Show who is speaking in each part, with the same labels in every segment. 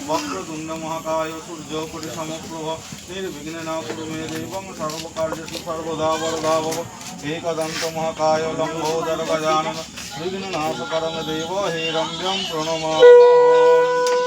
Speaker 1: वक्रतुंड महाकाय सूर्यकोटि समप्रभ निर्विघ्नेन कुरु मे देवं सर्वकार्येषु सर्वदा वरदा भव एकदन्त महाकाय लम्बोदर गजानन विघ्ननाशकरं देव हेरम्यं प्रणमामि।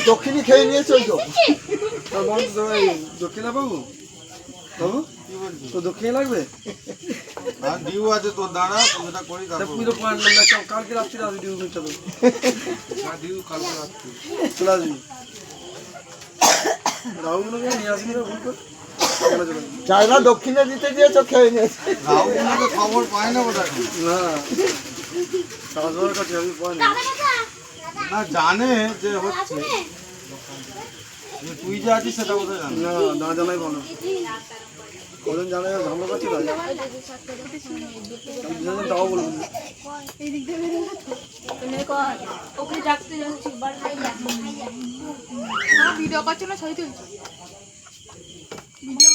Speaker 2: দক্ষিণী খেয়ে নিয়েছে ওই তো দক্ষিণা পাবো বাবু তো দক্ষিণে লাগবে
Speaker 1: ডিউ আছে তোর দাঁড়া পুজোটা করি
Speaker 2: কালকে রাত্রিরে আসবি ডিউ মিটটা তো
Speaker 1: ডিউ কালকে রাত্রি
Speaker 2: চলে আসবি রাহুগুলোকে নিয়ে আসবি না ভুল করে চায়না দক্ষিণে দিতে দিয়েছ খেয়ে নিয়েছে
Speaker 1: রাহুগুলোকে খবর পায় না বোধ
Speaker 2: না কাজের কাছে আমি পাই না
Speaker 1: না জানে যে হচ্ছে তুই যে আছিস সেটা বোধ হয়
Speaker 2: না না জানাই ভালো কজন জানে ঝামেলা করছে তাও বলবো
Speaker 3: ভিডিও করছো না ছবি তুলছো ভিডিও